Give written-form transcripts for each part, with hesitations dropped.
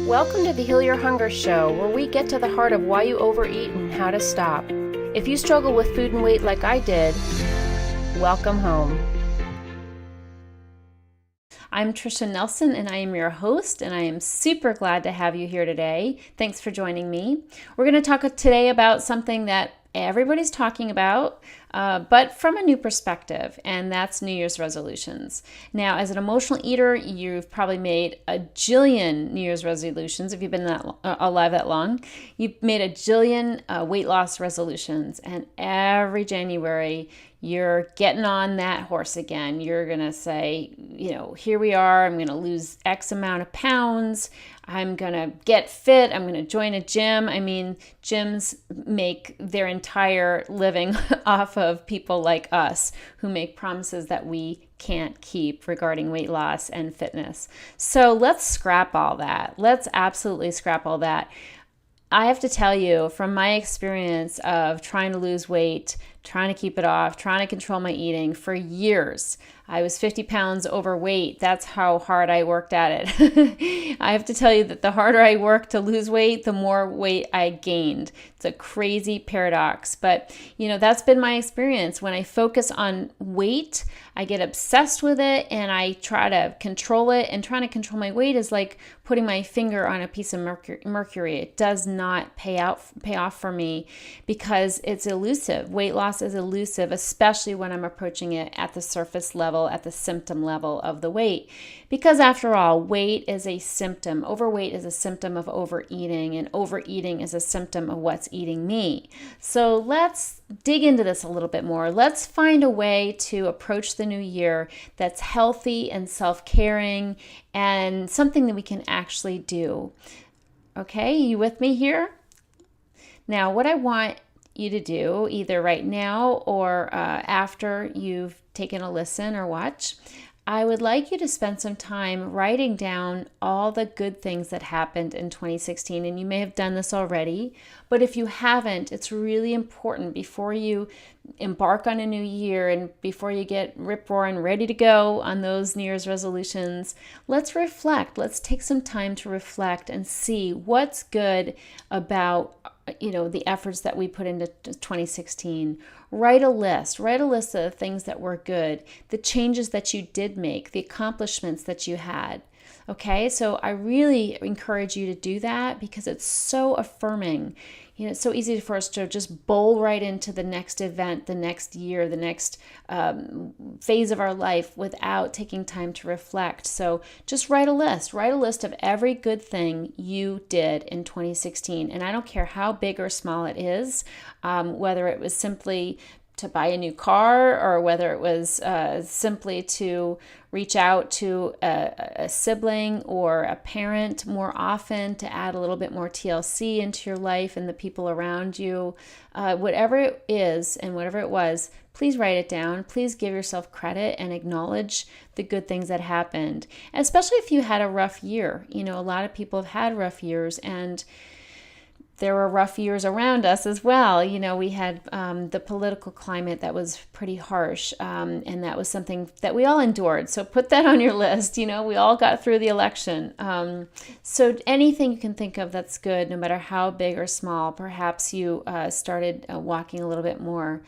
Welcome to the Heal Your Hunger Show, where we get to the heart of why you overeat and how to stop. If you struggle with food and weight like I did, welcome home. I'm Tricia Nelson, and I am your host, and I am super glad to have you here today. Thanks for joining me. We're going to talk today about something that everybody's talking about, but from a new perspective, and that's New Year's resolutions. Now, as an emotional eater, you've probably made a jillion New Year's resolutions. If you've been alive that long, you've made a jillion weight loss resolutions, and every January, you're getting on that horse again. You're going to say, here we are. I'm going to lose X amount of pounds. I'm going to get fit. I'm going to join a gym. I mean, gyms make their entire living off of people like us who make promises that we can't keep regarding weight loss and fitness. So let's scrap all that. Let's absolutely scrap all that. I have to tell you, from my experience of trying to lose weight, trying to keep it off, trying to control my eating for years, I was 50 pounds overweight. That's how hard I worked at it. I have to tell you that the harder I worked to lose weight, the more weight I gained. It's a crazy paradox, but that's been my experience. When I focus on weight, I get obsessed with it and I try to control it, and trying to control my weight is like putting my finger on a piece of mercury. It does not pay off for me because it's elusive. Weight loss is elusive, especially when I'm approaching it at the surface level, at the symptom level of the weight. Because after all, weight is a symptom. Overweight is a symptom of overeating, and overeating is a symptom of what's eating me. So let's dig into this a little bit more. Let's find a way to approach the new year that's healthy and self-caring and something that we can actually do. Okay, you with me here? Now, what I want you to do, either right now or after you've taken a listen or watch, I would like you to spend some time writing down all the good things that happened in 2016. And you may have done this already, but if you haven't, it's really important before you embark on a new year and before you get rip-roaring ready to go on those New Year's resolutions, let's reflect. Let's take some time to reflect and see what's good about the efforts that we put into 2016. Write a list of the things that were good, the changes that you did make, the accomplishments that you had. Okay, so I really encourage you to do that because it's so affirming. It's so easy for us to just bowl right into the next event, the next year, the next phase of our life without taking time to reflect. So just write a list of every good thing you did in 2016. And I don't care how big or small it is, whether it was simply to buy a new car or whether it was simply to reach out to a sibling or a parent more often to add a little bit more TLC into your life and the people around you. Whatever it is and whatever it was, please write it down. Please give yourself credit and acknowledge the good things that happened, especially if you had a rough year. A lot of people have had rough years, and there were rough years around us as well. We had the political climate that was pretty harsh, and that was something that we all endured. So put that on your list. We all got through the election. So anything you can think of that's good, no matter how big or small. Perhaps you started walking a little bit more.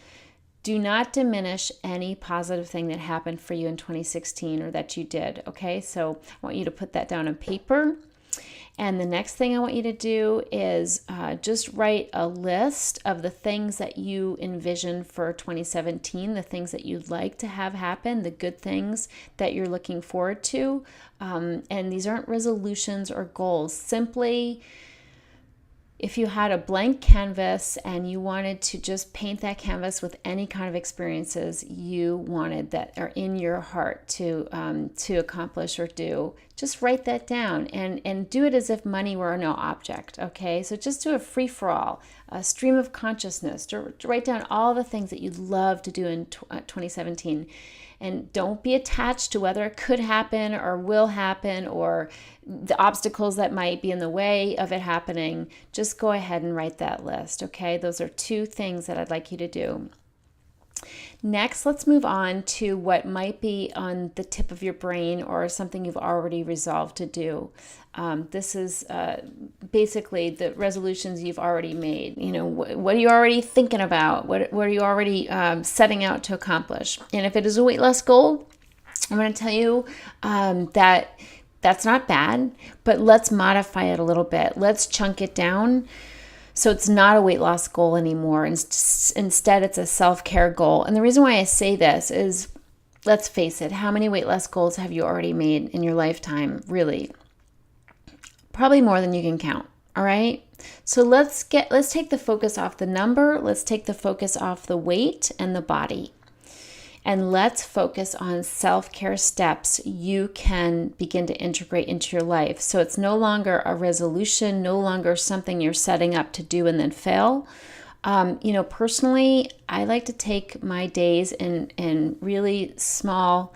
Do not diminish any positive thing that happened for you in 2016 or that you did, okay? So I want you to put that down on paper. And the next thing I want you to do is just write a list of the things that you envision for 2017, the things that you'd like to have happen, the good things that you're looking forward to. And these aren't resolutions or goals. Simply, if you had a blank canvas and you wanted to just paint that canvas with any kind of experiences you wanted that are in your heart to accomplish or do, just write that down and do it as if money were no object, okay? So just do a free-for-all, a stream of consciousness, to write down all the things that you'd love to do in 2017. And don't be attached to whether it could happen or will happen or the obstacles that might be in the way of it happening. Just go ahead and write that list, okay? Those are two things that I'd like you to do. Next, let's move on to what might be on the tip of your brain or something you've already resolved to do. This is basically the resolutions you've already made. What are you already thinking about? What are you already setting out to accomplish? And if it is a weight loss goal, I'm going to tell you that that's not bad, but let's modify it a little bit. Let's chunk it down. So it's not a weight loss goal anymore. Instead, it's a self-care goal. And the reason why I say this is, let's face it, how many weight loss goals have you already made in your lifetime? Really? Probably more than you can count. All right? So let's take the focus off the number. Let's take the focus off the weight and the body. And let's focus on self-care steps you can begin to integrate into your life. So it's no longer a resolution, no longer something you're setting up to do and then fail. Personally, I like to take my days in really small,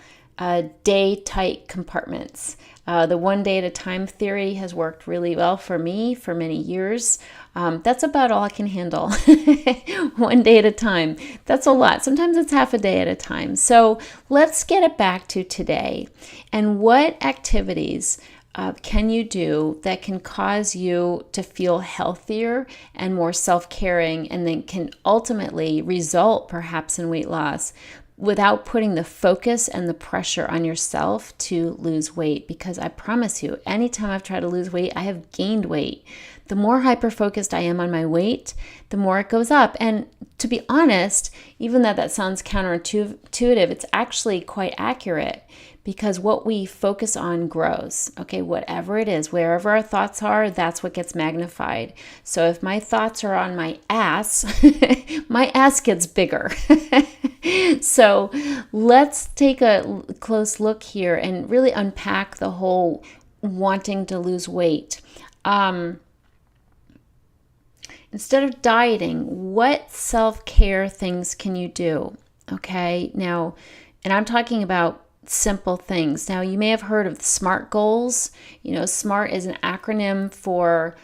day-tight compartments. The one day at a time theory has worked really well for me for many years. That's about all I can handle. One day at a time. That's a lot. Sometimes it's half a day at a time. So let's get it back to today. And what activities can you do that can cause you to feel healthier and more self-caring, and then can ultimately result perhaps in weight loss, without putting the focus and the pressure on yourself to lose weight? Because I promise you, anytime I've tried to lose weight, I have gained weight. The more hyper-focused I am on my weight, the more it goes up. And to be honest, even though that sounds counterintuitive, it's actually quite accurate, because what we focus on grows. Okay, whatever it is, wherever our thoughts are, that's what gets magnified. So if my thoughts are on my ass, my ass gets bigger. So let's take a close look here and really unpack the whole wanting to lose weight. Instead of dieting, what self-care things can you do? Okay, now, and I'm talking about simple things. Now, you may have heard of SMART goals. SMART is an acronym for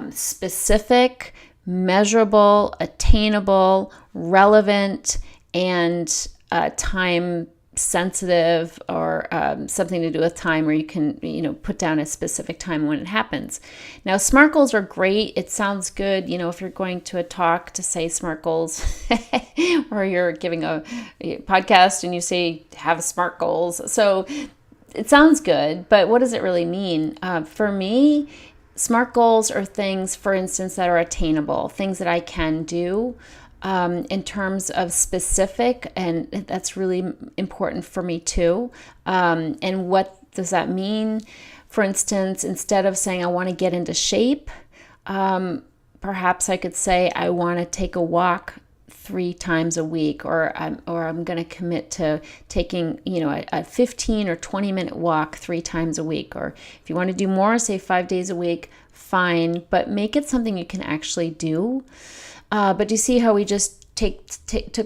specific, measurable, attainable, relevant, and time sensitive, or something to do with time, where you can put down a specific time when it happens. Now, SMART goals are great. It sounds good, if you're going to a talk to say SMART goals, or you're giving a podcast and you say have SMART goals. So it sounds good, but what does it really mean? For me, SMART goals are things, for instance, that are attainable, things that I can do. In terms of specific, and that's really important for me too. And what does that mean? For instance, instead of saying I want to get into shape, perhaps I could say I want to take a walk 3 times a week, or I'm going to commit to taking a 15 or 20 minute walk 3 times a week. Or if you want to do more, say 5 days a week, fine, but make it something you can actually do. But do you see how we just took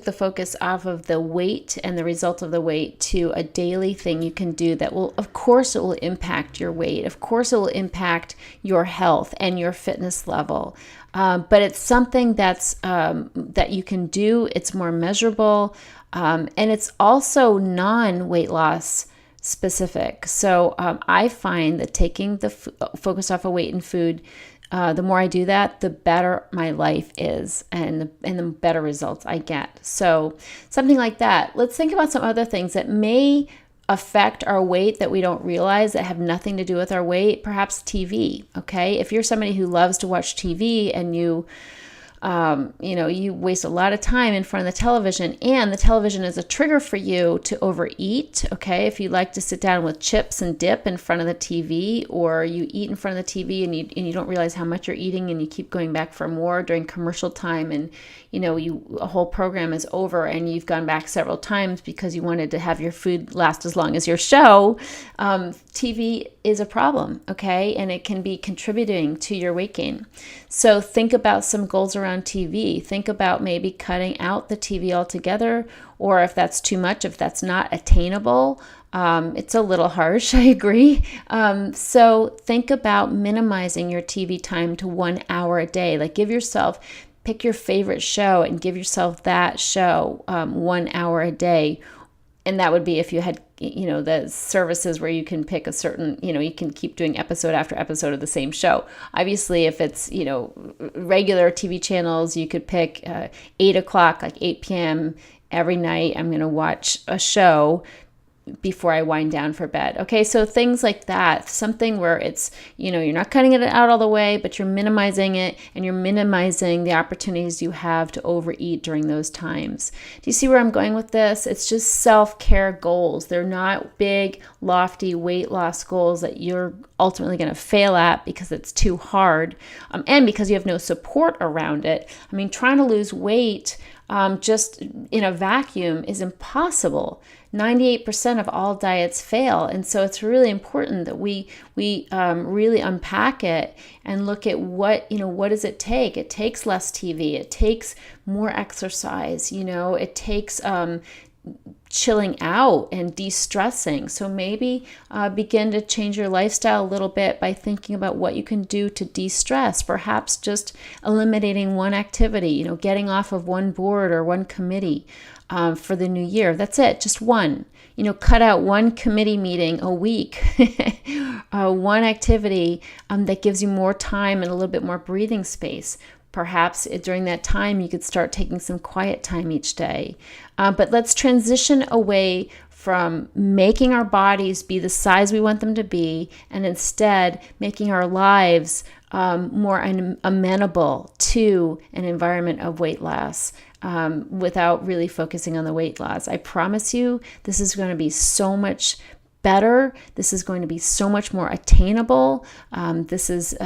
the focus off of the weight and the result of the weight to a daily thing you can do that will, of course, it will impact your weight. Of course, it will impact your health and your fitness level. But it's something that you can do. It's more measurable, and it's also non-weight loss specific. So I find that taking the focus off of weight and food, the more I do that, the better my life is, and the better results I get. So something like that. Let's think about some other things that may affect our weight that we don't realize, that have nothing to do with our weight. Perhaps TV. Okay, if you're somebody who loves to watch TV and you waste a lot of time in front of the television, and the television is a trigger for you to overeat. Okay, if you like to sit down with chips and dip in front of the TV, or you eat in front of the TV and you don't realize how much you're eating, and you keep going back for more during commercial time, and a whole program is over and you've gone back several times because you wanted to have your food last as long as your show. TV is a problem, okay, and it can be contributing to your weight gain. So think about some goals around TV. Think about maybe cutting out the TV altogether, or if that's too much, if that's not attainable, it's a little harsh, I agree. So think about minimizing your TV time to 1 hour a day. Like, give yourself Pick your favorite show and give yourself that show 1 hour a day. And that would be if you had, the services where you can pick a certain, you can keep doing episode after episode of the same show. Obviously, if it's, regular TV channels, you could pick 8 o'clock, like 8 p.m. every night. I'm going to watch a show before I wind down for bed. Okay, so things like that, something where it's, you're not cutting it out all the way, but you're minimizing it, and you're minimizing the opportunities you have to overeat during those times. Do you see where I'm going with this? It's just self-care goals. They're not big, lofty weight loss goals that you're ultimately going to fail at because it's too hard, and because you have no support around it. I mean, trying to lose weight just in a vacuum is impossible. 98% of all diets fail. And so it's really important that we really unpack it and look at what does it take? It takes less TV. It takes more exercise. It takes chilling out and de-stressing. So maybe begin to change your lifestyle a little bit by thinking about what you can do to de-stress. Perhaps just eliminating one activity, getting off of one board or one committee for the new year. That's it, just one. Cut out one committee meeting a week, one activity that gives you more time and a little bit more breathing space. Perhaps during that time, you could start taking some quiet time each day. But let's transition away from making our bodies be the size we want them to be, and instead making our lives more amenable to an environment of weight loss without really focusing on the weight loss. I promise you, this is going to be so much better. This is going to be so much more attainable. This is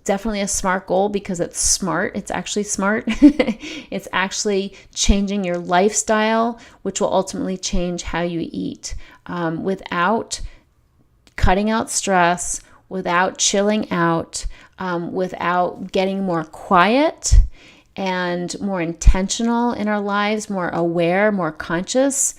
definitely a SMART goal because it's smart. It's actually smart. It's actually changing your lifestyle, which will ultimately change how you eat without cutting out stress, without chilling out, without getting more quiet and more intentional in our lives, more aware, more conscious.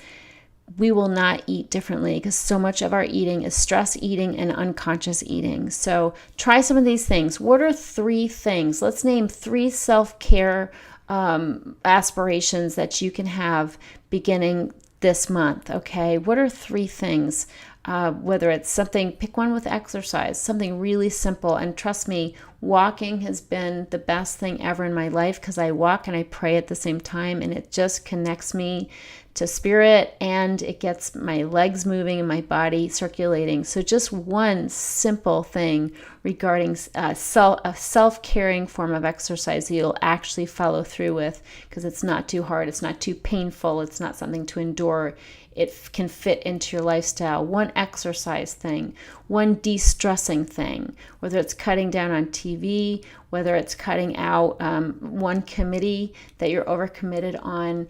We will not eat differently because so much of our eating is stress eating and unconscious eating. So try some of these things. What are 3 things? Let's name 3 self-care aspirations that you can have beginning this month. Okay, what are 3 things? Whether it's something, pick one with exercise, something really simple. And trust me, walking has been the best thing ever in my life because I walk and I pray at the same time, and it just connects me to spirit and it gets my legs moving and my body circulating. So just one simple thing regarding a self-caring form of exercise that you'll actually follow through with because it's not too hard, it's not too painful, it's not something to endure. It can fit into your lifestyle. One exercise thing, one de-stressing thing, whether it's cutting down on TV, whether it's cutting out one committee that you're overcommitted on.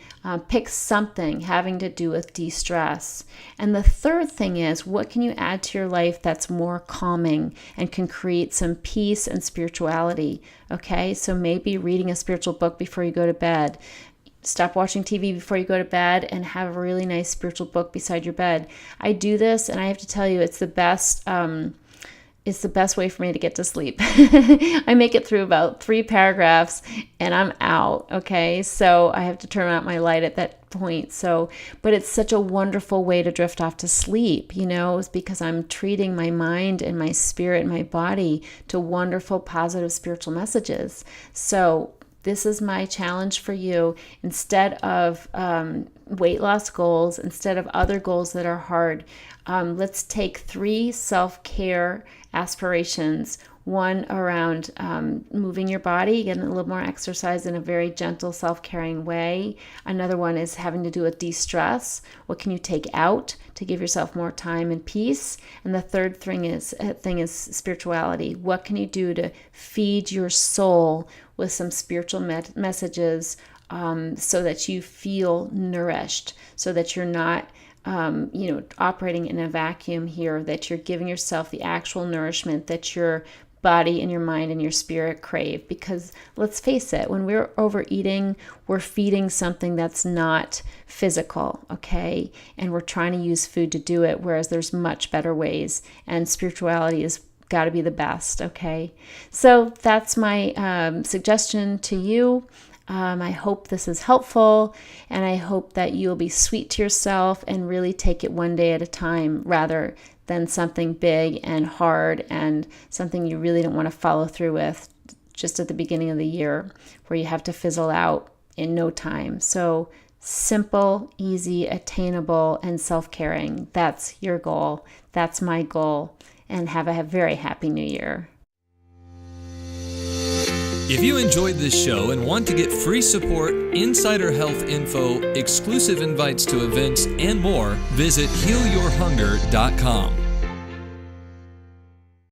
Pick something having to do with de-stress. And the third thing is, what can you add to your life that's more calming and can create some peace and spirituality? Okay, so maybe reading a spiritual book before you go to bed. Stop watching TV before you go to bed and have a really nice spiritual book beside your bed. I do this, and I have to tell you, it's the best. It's the best way for me to get to sleep. I make it through about 3 paragraphs, and I'm out. Okay, so I have to turn out my light at that point. But it's such a wonderful way to drift off to sleep. It's because I'm treating my mind and my spirit and my body to wonderful, positive spiritual messages. So this is my challenge for you. Instead of weight loss goals, instead of other goals that are hard, let's take 3 self-care aspirations. One around moving your body, getting a little more exercise in a very gentle, self-caring way. Another one is having to do with de-stress. What can you take out to give yourself more time and peace? And the third thing is spirituality. What can you do to feed your soul with some spiritual messages so that you feel nourished, so that you're not operating in a vacuum here, that you're giving yourself the actual nourishment that your body and your mind and your spirit crave. Because let's face it, when we're overeating, we're feeding something that's not physical, okay? And we're trying to use food to do it, whereas there's much better ways, and spirituality is got to be the best, okay? So that's my suggestion to you. I hope this is helpful, and I hope that you'll be sweet to yourself and really take it one day at a time rather than something big and hard and something you really don't want to follow through with just at the beginning of the year where you have to fizzle out in no time. So simple, easy, attainable, and self-caring. That's your goal. That's my goal. And have a very happy new year. If you enjoyed this show and want to get free support, insider health info, exclusive invites to events, and more, visit healyourhunger.com.